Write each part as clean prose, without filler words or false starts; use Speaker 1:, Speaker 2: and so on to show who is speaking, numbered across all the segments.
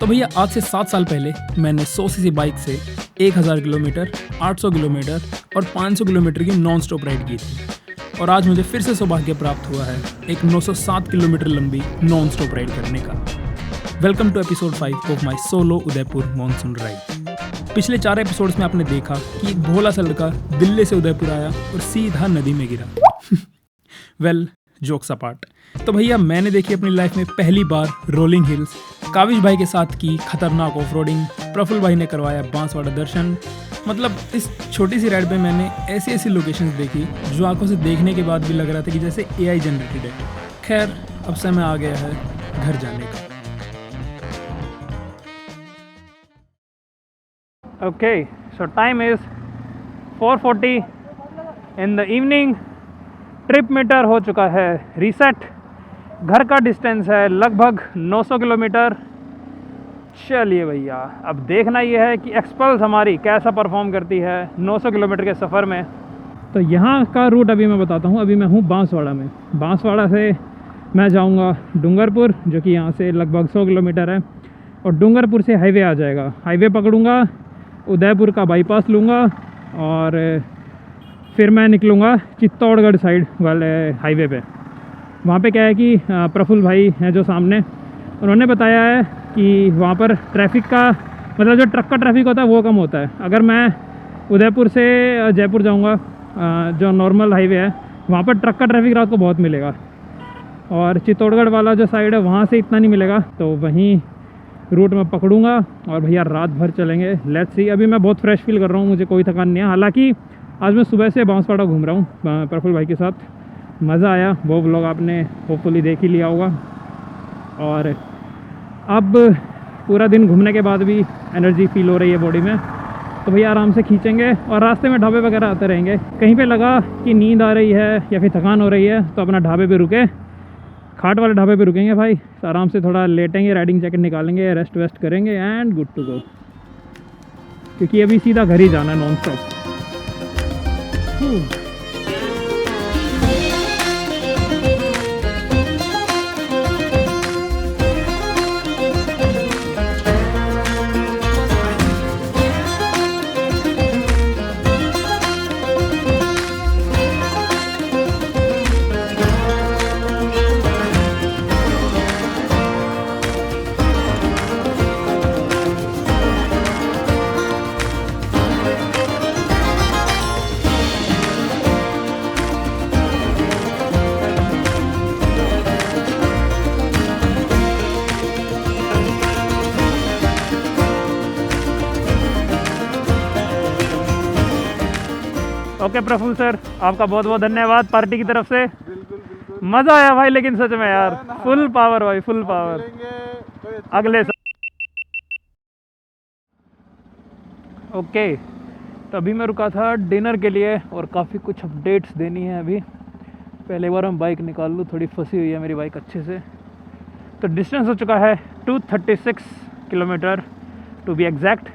Speaker 1: तो भैया आज से 7 साल पहले मैंने 100 सीसी बाइक से 1000 किलोमीटर, 800 किलोमीटर और 500 किलोमीटर की नॉन स्टॉप राइड की थी। और आज मुझे फिर से सौभाग्य प्राप्त हुआ है एक 907 किलोमीटर लंबी नॉन स्टॉप राइड करने का। Welcome to episode 5 of my solo Udaipur monsoon ride. पिछले 4 एपिसोड्स में आपने देखा कि एक भोला सा लड़का दिल्ली से उदयपुर आया और सीधा नदी में गिरा। Well, jokes apart. तो भैया मैंने देखी अपनी लाइफ में पहली बार रोलिंग हिल्स, काविश भाई के साथ की खतरनाक ऑफ रोडिंग, प्रफुल्ल भाई ने करवाया बांसवाड़ा दर्शन। मतलब इस छोटी सी राइड में मैंने ऐसी ऐसी लोकेशंस देखी जो आंखों से देखने के बाद भी लग रहा था कि जैसे AI जनरेटेड है। खैर, अब समय आ गया है घर जाने का।
Speaker 2: Okay, so time is 4:40 in the evening. Trip meter हो चुका है रीसेट। घर का डिस्टेंस है लगभग 900 किलोमीटर। चलिए भैया, अब देखना ये है कि एक्सपल्स हमारी कैसा परफॉर्म करती है 900 किलोमीटर के सफ़र में। तो यहाँ का रूट अभी मैं बताता हूँ। अभी मैं हूँ बांसवाड़ा में। बांसवाड़ा से मैं जाऊँगा डूंगरपुर, जो कि यहाँ से लगभग 100 किलोमीटर है, और डूंगरपुर से हाईवे आ जाएगा। हाईवे पकड़ूँगा, उदयपुर का बाईपास लूँगा और फिर मैं निकलूँगा चित्तौड़गढ़ साइड वाले हाईवे पे। वहाँ पे क्या है कि प्रफुल्ल भाई हैं जो सामने, उन्होंने बताया है कि वहाँ पर ट्रैफिक का मतलब जो ट्रक का ट्रैफिक होता है वो कम होता है। अगर मैं उदयपुर से जयपुर जाऊँगा, जो नॉर्मल हाईवे है, वहाँ पर ट्रक का ट्रैफिक रात को बहुत मिलेगा, और चित्तौड़गढ़ वाला जो साइड है वहाँ से इतना नहीं मिलेगा। तो वहीं रूट में पकड़ूँगा और भैया रात भर चलेंगे। Let's see. अभी मैं बहुत फ्रेश फील कर रहा हूँ, मुझे कोई थकान नहीं है। हालांकि आज मैं सुबह से बांसवाड़ा घूम रहा हूँ प्रफुल्ल भाई के साथ, मज़ा आया। वो व्लॉग आपने होपफुली देख ही लिया होगा। और अब पूरा दिन घूमने के बाद भी एनर्जी फील हो रही है बॉडी में, तो भैया आराम से खींचेंगे। और रास्ते में ढाबे वगैरह आते रहेंगे। कहीं पे लगा कि नींद आ रही है या फिर थकान हो रही है तो अपना ढाबे पे रुके, खाट वाले ढाबे पे रुकेंगे भाई। आराम से थोड़ा लेटेंगे, राइडिंग जैकेट निकालेंगे, रेस्ट वेस्ट करेंगे एंड गुड टू गो, क्योंकि अभी सीधा घर ही जाना है non stop. Okay Prafull sir, आपका बहुत बहुत धन्यवाद पार्टी की तरफ से।
Speaker 3: बिल्कुल
Speaker 2: मज़ा आया भाई, लेकिन सच में यार फुल पावर भाई, फुल पावर। अगले ओके, तो अभी मैं रुका था डिनर के लिए और काफ़ी कुछ अपडेट्स देनी है अभी। पहले बार मैं बाइक निकाल लूँ, थोड़ी फंसी हुई है मेरी बाइक अच्छे से। तो डिस्टेंस हो चुका है 236 किलोमीटर टू बी एग्जैक्ट।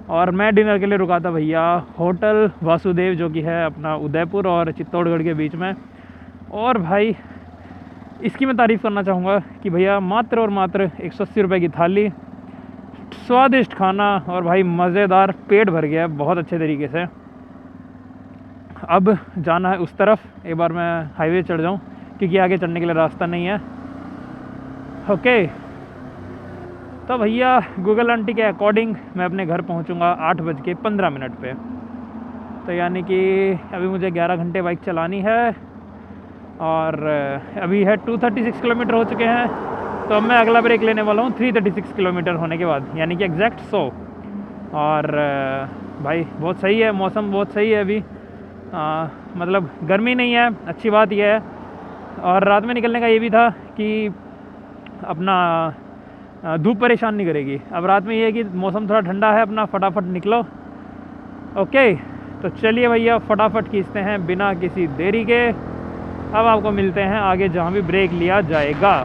Speaker 2: और मैं डिनर के लिए रुका था भैया होटल वासुदेव, जो कि है अपना उदयपुर और चित्तौड़गढ़ के बीच में। और भाई इसकी मैं तारीफ़ करना चाहूँगा कि भैया मात्र और मात्र 180 रुपये की थाली, स्वादिष्ट खाना और भाई मज़ेदार, पेट भर गया बहुत अच्छे तरीके से। अब जाना है उस तरफ। एक बार मैं हाईवे चढ़ जाऊँ क्योंकि आगे चढ़ने के लिए रास्ता नहीं है। ओके, तो भैया गूगल आंटी के अकॉर्डिंग मैं अपने घर पहुंचूंगा 8:15 पे। तो यानी कि अभी मुझे 11 घंटे बाइक चलानी है। और अभी है 236 किलोमीटर हो चुके हैं। तो अब मैं अगला ब्रेक लेने वाला हूँ 336 किलोमीटर होने के बाद, यानी कि एग्जैक्ट 100। और भाई बहुत सही है, मौसम बहुत सही है अभी। मतलब गर्मी नहीं है, अच्छी बात यह है। और रात में निकलने का ये भी था कि अपना धूप परेशान नहीं करेगी। अब रात में ये है कि मौसम थोड़ा ठंडा है, अपना फटाफट निकलो। ओके, तो चलिए भैया फटाफट खींचते हैं बिना किसी देरी के। अब आपको मिलते हैं आगे जहाँ भी ब्रेक लिया जाएगा।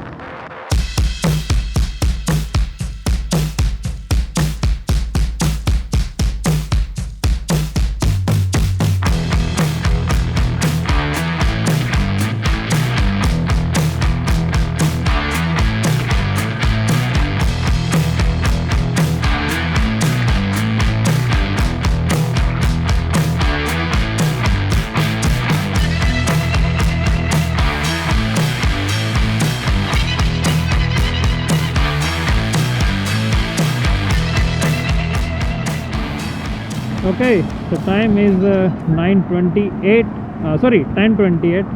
Speaker 2: ओके, तो टाइम इज़ 9:28 सॉरी 10:28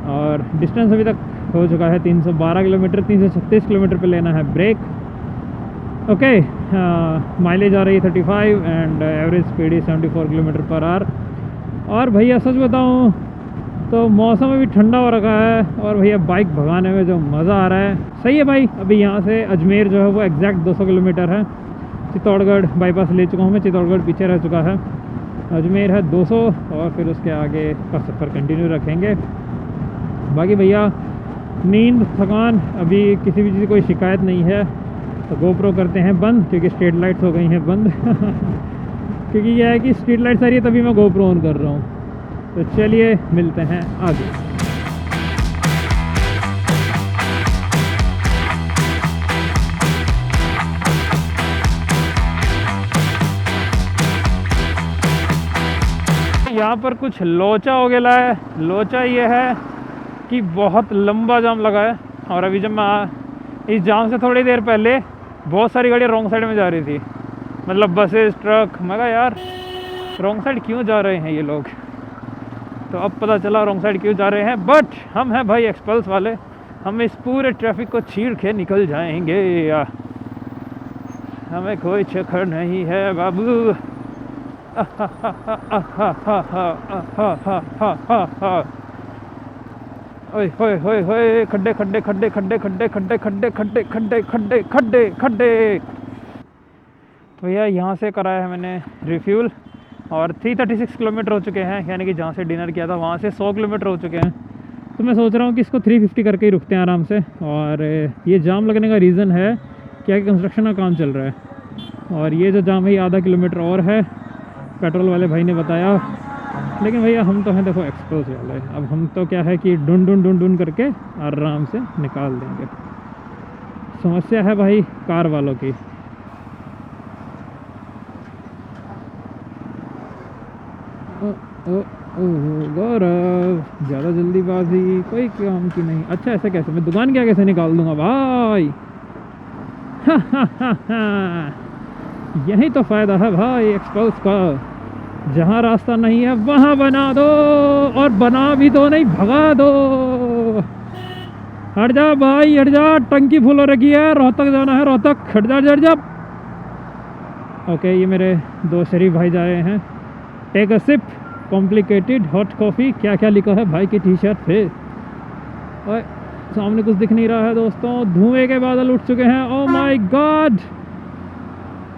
Speaker 2: और डिस्टेंस अभी तक हो चुका है 312 किलोमीटर। 336 किलोमीटर पे लेना है ब्रेक। ओके, माइलेज आ रही है 35 and average speed he 74 kilometre per hour. और भैया सच बताऊँ तो मौसम अभी ठंडा हो रखा है और भैया बाइक भगाने में जो मज़ा आ रहा है सही है भाई। अभी यहाँ से अजमेर जो है वो एग्जैक्ट 200 किलोमीटर है। चित्तौड़गढ़ बाईपास ले चुका हूँ मैं, चित्तौड़गढ़ पीछे रह चुका है। अजमेर है 200 और फिर उसके आगे का सफ़र कंटिन्यू रखेंगे। बाकी भैया नींद थकान अभी किसी भी चीज़ की कोई शिकायत नहीं है। तो गोप्रो करते हैं बंद क्योंकि स्ट्रीट लाइट्स हो गई हैं बंद क्योंकि यह है कि स्ट्रीट लाइट्स आ रही है तभी मैं गोप्रो ऑन कर रहा हूँ। तो चलिए मिलते हैं आगे। यहाँ पर कुछ लोचा हो गया है। लोचा ये है कि बहुत लंबा जाम लगा है और अभी जब मैं इस जाम से थोड़ी देर पहले बहुत सारी गाड़ियाँ रॉन्ग साइड में जा रही थी, मतलब बसेस ट्रक। मैं कहा यार रॉन्ग साइड क्यों जा रहे हैं ये लोग, तो अब पता चला रॉन्ग साइड क्यों जा रहे हैं। बट हम हैं भाई एक्सपल्स वाले, हम इस पूरे ट्रैफिक को चीर के निकल जाएंगे, हमें कोई चक्कर नहीं है बाबू। ओए होए होए होए, खड्डे खड्डे खड्डे खड्डे खड्डे खड्डे खड्डे खड्डे खड्डे खड्डे खड्डे खड्डे। तो भैया यहाँ से कराया है मैंने रिफ्यूल और 336 किलोमीटर हो चुके हैं, यानी कि जहाँ से डिनर किया था वहाँ से 100 किलोमीटर हो चुके हैं। तो मैं सोच रहा हूँ कि इसको 350 करके ही रुकते हैं आराम से। और ये जाम लगने का रीज़न है क्या कि कंस्ट्रक्शन का काम चल रहा है और ये जो जाम है आधा किलोमीटर और है, पेट्रोल वाले भाई ने बताया। लेकिन भैया हम तो हैं देखो एक्सप्रेस वाले, अब हम तो क्या है कि ढूंढ ढूंढ ढूंढ ढूंढ करके आराम से निकाल देंगे। समस्या है भाई कार वालों की। गौरव ज़्यादा जल्दीबाजी कोई काम की नहीं। अच्छा ऐसे कैसे, मैं दुकान क्या कैसे निकाल दूंगा भाई। यही तो फ़ायदा है भाई एक्सपल्स का, जहाँ रास्ता नहीं है वहाँ बना दो, और बना भी दो नहीं भगा दो। हट जा भाई हट जा, टंकी फुल हो रखी है, रोहतक जाना है रोहतक, हट जा हट जा। ओके ये मेरे दो शरीफ भाई जा रहे हैं। Take a sip complicated hot coffee, क्या क्या लिखा है भाई की टी शर्ट पे। और सामने कुछ दिख नहीं रहा है दोस्तों, धुएं के बादल उठ चुके हैं। ओह माय गॉड,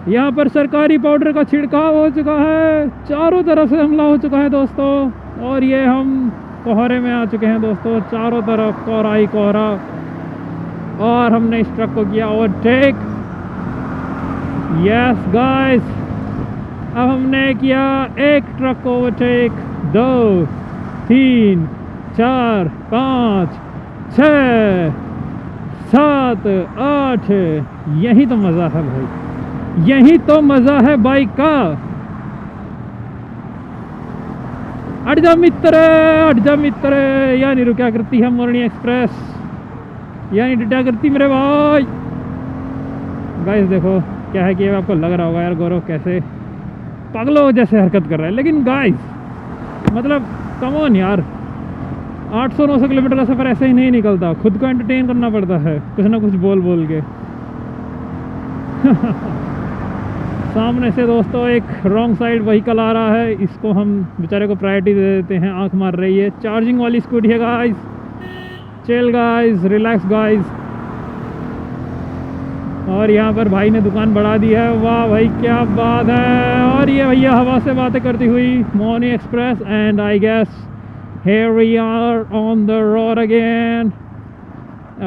Speaker 2: यहाँ पर सरकारी पाउडर का छिड़काव हो चुका है, चारों तरफ से हमला हो चुका है दोस्तों। और ये हम कोहरे में आ चुके हैं दोस्तों, चारों तरफ कोहरा ही कोहरा। और हमने इस ट्रक को किया ओवरटेक। यस गाइस, अब हमने किया एक ट्रक को ओवरटेक, 2 3 4 5 6 7 8। यही तो मज़ा है भाई, यही तो मज़ा है बाइक का। हट जा मित्र, हट जा मित्र। या नहीं रुका करती है मोरनी एक्सप्रेस, या नहीं डटा करती मेरे भाई। गाइस देखो क्या है कि आपको लग रहा होगा यार गौरव कैसे पागलों जैसे हरकत कर रहा है, लेकिन गाइस मतलब कम ऑन यार, 800-900 किलोमीटर का सफ़र ऐसे ही नहीं निकलता, खुद को एंटरटेन करना पड़ता है कुछ ना कुछ बोल बोल के। सामने से दोस्तों एक रॉन्ग साइड व्हीकल आ रहा है, इसको हम बेचारे को प्रायोरिटी दे देते हैं, आंख मार रही है। चार्जिंग वाली स्कूटी है guys, chill guys, relax guys. और यहाँ पर भाई ने दुकान बढ़ा दी है, वाह भाई क्या बात है। और ये भैया हवा से बातें करती हुई Morni express, and I guess here we are on the road again.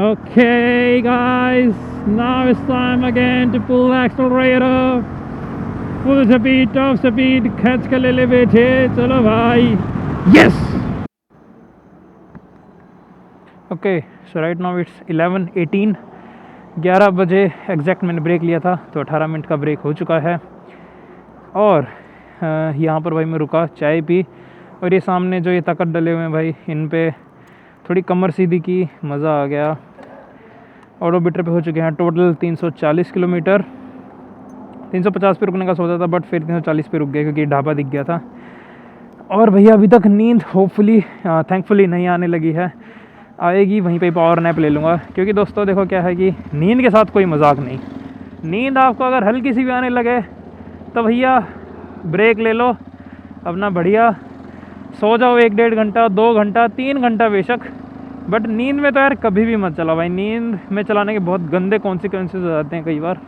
Speaker 2: Okay guys, now it's time again to pull the accelerator, full speed, top speed, खींच के ले ले बेटे, चलो भाई। yes okay, so right now it's 11:18, 11 बजे exact मैंने break लिया था, तो 18 मिनट का ब्रेक हो चुका है। और यहाँ पर भाई मैं रुका, चाय पी, और ये सामने जो ये तकत डले हुए हैं भाई, इन पे थोड़ी कमर सीधी की, मज़ा आ गया। ऑडोमीटर पे हो चुके हैं टोटल 340 किलोमीटर। 350 पे रुकने का सोचा था, बट फिर 340 पे रुक गए क्योंकि ढाबा दिख गया था। और भैया अभी तक नींद होपफुली थैंकफुली नहीं आने लगी है, आएगी वहीं पे पावर नैप ले लूँगा। क्योंकि दोस्तों देखो क्या है कि नींद के साथ कोई मजाक नहीं। नींद आपको अगर हल्की सी भी आने लगे तो भैया ब्रेक ले लो अपना, बढ़िया सो जाओ 1-1.5 घंटा, 2 घंटा, 3 घंटा बेशक, बट नींद में तो यार कभी भी मत चलाओ भाई। नींद में चलाने के बहुत गंदे कॉन्सिक्वेंसेस हो जाते हैं कई बार।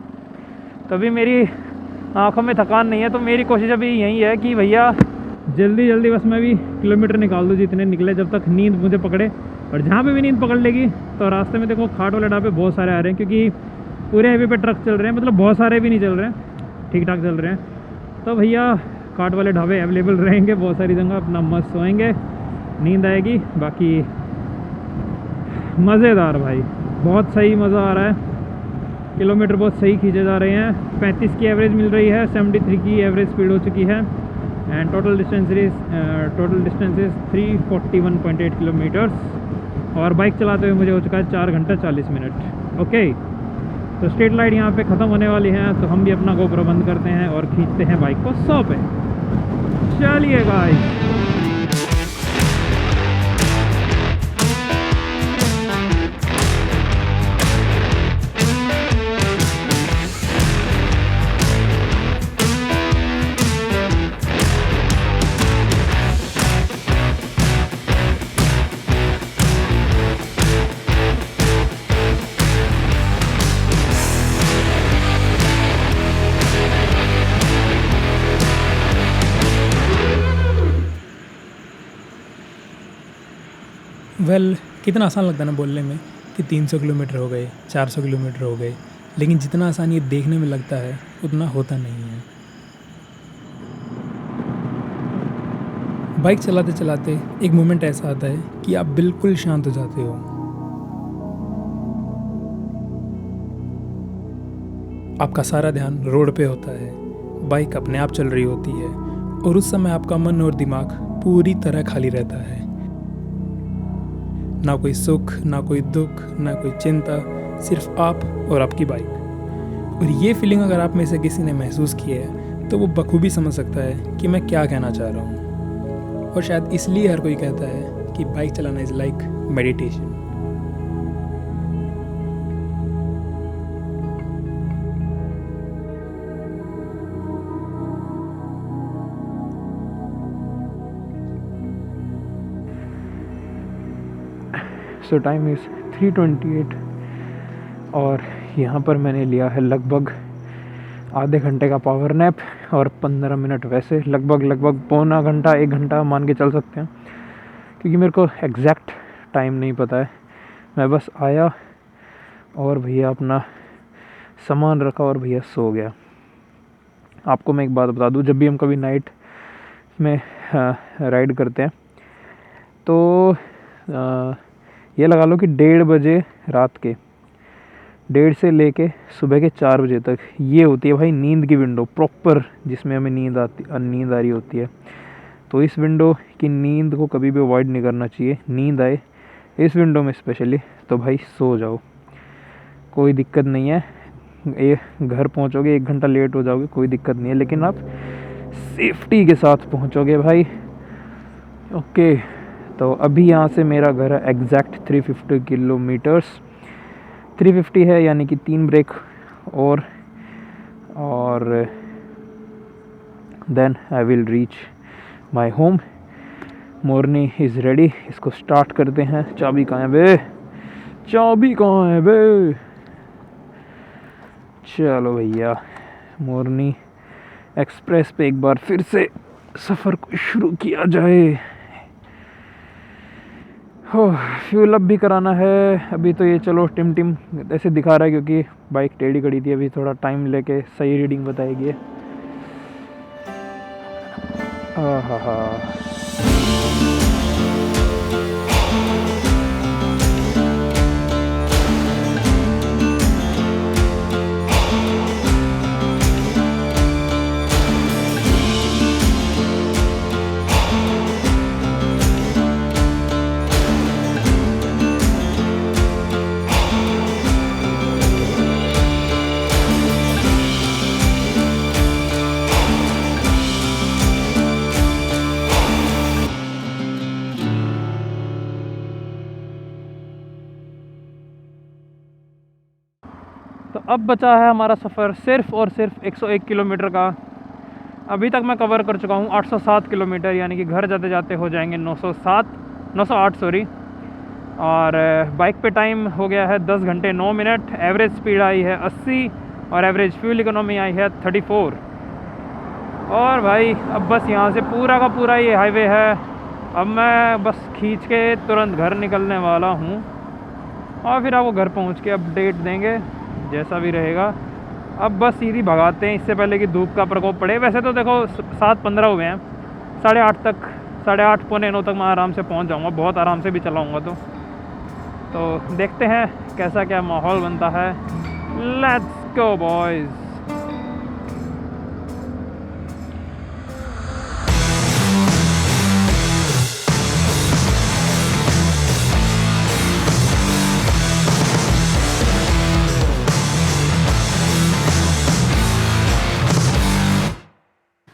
Speaker 2: तभी मेरी आँखों में थकान नहीं है, तो मेरी कोशिश अभी यही है कि भैया जल्दी जल्दी बस मैं भी किलोमीटर निकाल दूँ जितने निकले, जब तक नींद मुझे पकड़े। और जहाँ पे भी नींद पकड़ लेगी तो रास्ते में देखो खाट वाले ढाबे बहुत सारे आ रहे हैं, क्योंकि पूरे हाईवे पे ट्रक चल रहे हैं, मतलब बहुत सारे भी नहीं चल रहे हैं, ठीक ठाक चल रहे हैं। तो भैया खाट वाले ढाबे अवेलेबल रहेंगे बहुत सारी जगह, अपना मस्त सोएंगे, नींद आएगी। बाकी मज़ेदार भाई, बहुत सही मज़ा आ रहा है। किलोमीटर बहुत सही खींचे जा रहे हैं, 35 की एवरेज मिल रही है, 73 की एवरेज स्पीड हो चुकी है, and total distance is 341.8 kilometres. और बाइक चलाते हुए मुझे हो चुका है 4 घंटा 40 मिनट। ओके, तो स्ट्रीट लाइट यहाँ पे ख़त्म होने वाली है, तो हम भी अपना गोप्रो बंद करते हैं और खींचते हैं बाइक को 100 पे। चलिए गाइस,
Speaker 1: कितना आसान लगता है ना बोलने में कि 300 किलोमीटर हो गए, 400 किलोमीटर हो गए, लेकिन जितना आसान ये देखने में लगता है उतना होता नहीं है। बाइक चलाते चलाते एक मोमेंट ऐसा आता है कि आप बिल्कुल शांत हो जाते हो। आपका सारा ध्यान रोड पे होता है, बाइक अपने आप चल रही होती है, और उस समय आपका मन और दिमाग पूरी तरह खाली रहता है। ना कोई सुख, ना कोई दुख, ना कोई चिंता, सिर्फ आप और आपकी बाइक। और ये फीलिंग अगर आप में से किसी ने महसूस की है तो वो बखूबी समझ सकता है कि मैं क्या कहना चाह रहा हूँ। और शायद इसलिए हर कोई कहता है कि बाइक चलाना is like meditation.
Speaker 2: So time is 3:28 और यहाँ पर मैंने लिया है लगभग आधे घंटे का पावर नैप और 15 मिनट वैसे, लगभग पौना घंटा 1 घंटा मान के चल सकते हैं, क्योंकि मेरे को एग्जैक्ट टाइम नहीं पता है। मैं बस आया और भैया अपना सामान रखा और भैया सो गया। आपको मैं एक बात बता दूँ, जब भी हम कभी नाइट में राइड करते हैं तो ये लगा लो कि 1:30 बजे रात के 1:30 से लेके सुबह के 4 बजे तक ये होती है भाई नींद की विंडो प्रॉपर, जिसमें हमें नींद आ रही होती है। तो इस विंडो की नींद को कभी भी अवॉइड नहीं करना चाहिए। नींद आए इस विंडो में स्पेशली तो भाई सो जाओ, कोई दिक्कत नहीं है। ये घर पहुंचोगे 1 घंटा लेट हो जाओगे, कोई दिक्कत नहीं है, लेकिन आप सेफ्टी के साथ पहुंचोगे भाई। ओके, तो अभी यहाँ से मेरा घर है एग्जैक्ट 350 किलोमीटर्स। 350 है यानी कि 3 ब्रेक और then I will reach my home. Morni is ready, इसको स्टार्ट करते हैं। चाबी कहाँ है बे, चाबी कहाँ है बे। चलो भैया, मोरनी एक्सप्रेस पे एक बार फिर से सफ़र को शुरू किया जाए। हो, फ्यूल अप भी कराना है। अभी तो ये चलो टिम ऐसे दिखा रहा है क्योंकि बाइक टेढ़ी खड़ी थी, अभी थोड़ा टाइम लेके सही रीडिंग बताएगी। हा। अब बचा है हमारा सफ़र सिर्फ़ और सिर्फ 101 किलोमीटर का। अभी तक मैं कवर कर चुका हूँ 807 किलोमीटर, यानी कि घर जाते जाते हो जाएंगे 908 सॉरी। और बाइक पे टाइम हो गया है 10 घंटे 9 मिनट। एवरेज स्पीड आई है 80 और एवरेज फ्यूल इकोनॉमी आई है 34। और भाई अब बस यहाँ से पूरा का पूरा ये हाईवे है। अब मैं बस खींच के तुरंत घर निकलने वाला हूँ और फिर आपको घर पहुँच के अपडेट देंगे जैसा भी रहेगा। अब बस सीधी भगाते हैं इससे पहले कि धूप का प्रकोप पड़े। वैसे तो देखो 7:15 हुए हैं, 8:30 तक 8:30 पौने 9 तक मैं आराम से पहुंच जाऊंगा, बहुत आराम से भी चलाऊंगा। तो देखते हैं कैसा क्या माहौल बनता है। Let's go boys.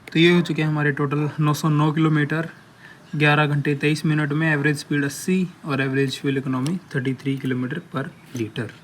Speaker 1: तो ये हो चुके हैं हमारे टोटल 909 किलोमीटर 11 घंटे 23 मिनट में। एवरेज स्पीड 80 और एवरेज फ्यूल इकोनॉमी 33 किलोमीटर पर लीटर।